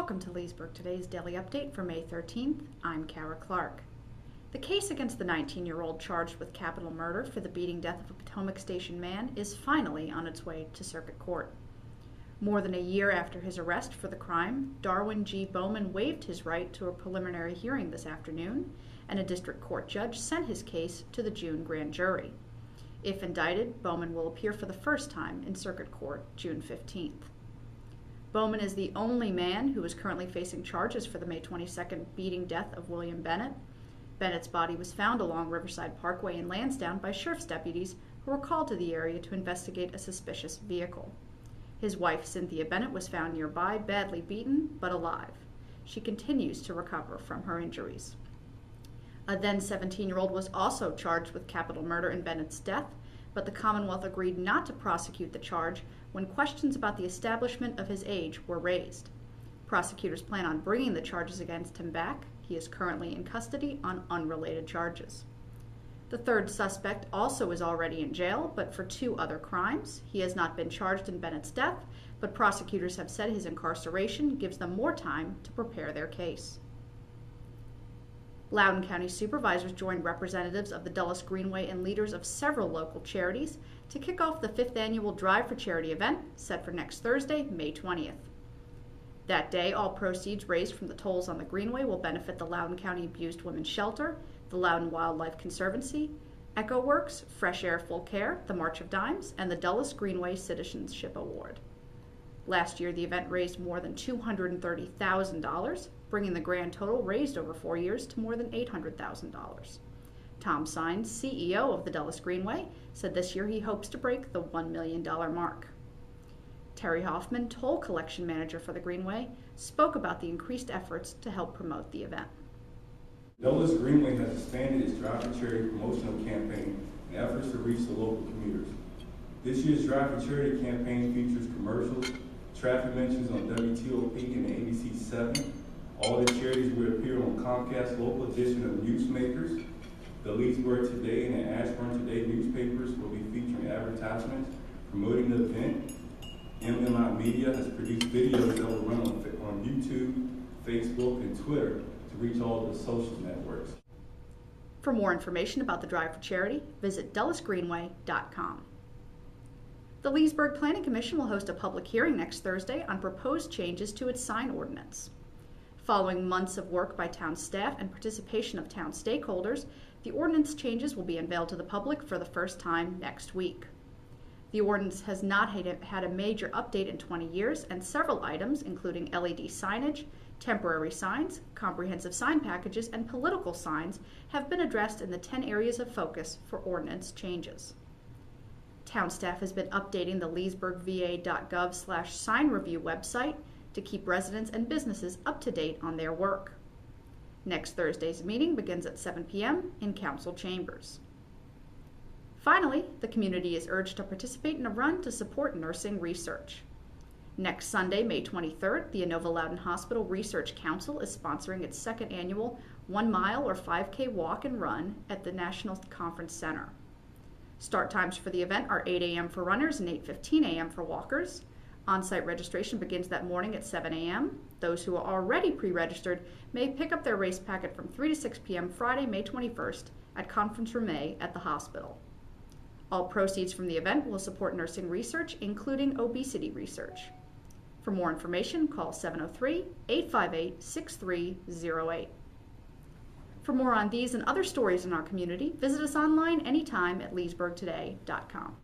Welcome to Leesburg Today's Daily Update for May 13th. I'm Kara Clark. The case against the 19-year-old charged with capital murder for the beating death of a Potomac Station man is finally on its way to circuit court. More than a year after his arrest for the crime, Darwin G. Bowman waived his right to a preliminary hearing this afternoon, and a district court judge sent his case to the June grand jury. If indicted, Bowman will appear for the first time in circuit court June 15th. Bowman is the only man who is currently facing charges for the May 22nd beating death of William Bennett. Bennett's body was found along Riverside Parkway in Lansdowne by sheriff's deputies who were called to the area to investigate a suspicious vehicle. His wife, Cynthia Bennett, was found nearby, badly beaten, but alive. She continues to recover from her injuries. A then 17-year-old was also charged with capital murder in Bennett's death, but the Commonwealth agreed not to prosecute the charge when questions about the establishment of his age were raised. Prosecutors plan on bringing the charges against him back. He is currently in custody on unrelated charges. The third suspect also is already in jail, but for two other crimes. He has not been charged in Bennett's death, but prosecutors have said his incarceration gives them more time to prepare their case. Loudoun County supervisors joined representatives of the Dulles Greenway and leaders of several local charities to kick off the 5th annual Drive for Charity event set for next Thursday, May 20th. That day, all proceeds raised from the tolls on the Greenway will benefit the Loudoun County Abused Women's Shelter, the Loudoun Wildlife Conservancy, Echo Works, Fresh Air Full Care, the March of Dimes, and the Dulles Greenway Citizenship Award. Last year, the event raised more than $230,000, bringing the grand total raised over 4 years to more than $800,000. Tom Sines, CEO of the Dulles Greenway, said this year he hopes to break the $1 million mark. Terry Hoffman, toll collection manager for the Greenway, spoke about the increased efforts to help promote the event. Dulles Greenway has expanded its Drive for Charity promotional campaign in efforts to reach the local commuters. This year's Drive for Charity campaign features commercials, traffic mentions on WTOP and ABC 7. All the charities will appear on Comcast's local edition of Newsmakers. The Leesburg Today and the Ashburn Today newspapers will be featuring advertisements promoting the event. MMI Media has produced videos that will run on YouTube, Facebook, and Twitter to reach all the social networks. For more information about the Drive for Charity, visit DullasGreenway.com. The Leesburg Planning Commission will host a public hearing next Thursday on proposed changes to its sign ordinance. Following months of work by town staff and participation of town stakeholders, the ordinance changes will be unveiled to the public for the first time next week. The ordinance has not had a major update in 20 years, and several items, including LED signage, temporary signs, comprehensive sign packages, and political signs, have been addressed in the 10 areas of focus for ordinance changes. Town staff has been updating the leesburgva.gov/sign review website to keep residents and businesses up to date on their work. Next Thursday's meeting begins at 7 p.m. in council chambers. Finally, the community is urged to participate in a run to support nursing research. Next Sunday, May 23rd, the Inova Loudoun Hospital Research Council is sponsoring its second annual 1 mile or 5K walk and run at the National Conference Center. Start times for the event are 8 a.m. for runners and 8:15 a.m. for walkers. On-site registration begins that morning at 7 a.m. Those who are already pre-registered may pick up their race packet from 3 to 6 p.m. Friday, May 21st at Conference Room A at the hospital. All proceeds from the event will support nursing research, including obesity research. For more information, call 703-858-6308. For more on these and other stories in our community, visit us online anytime at leesburgtoday.com.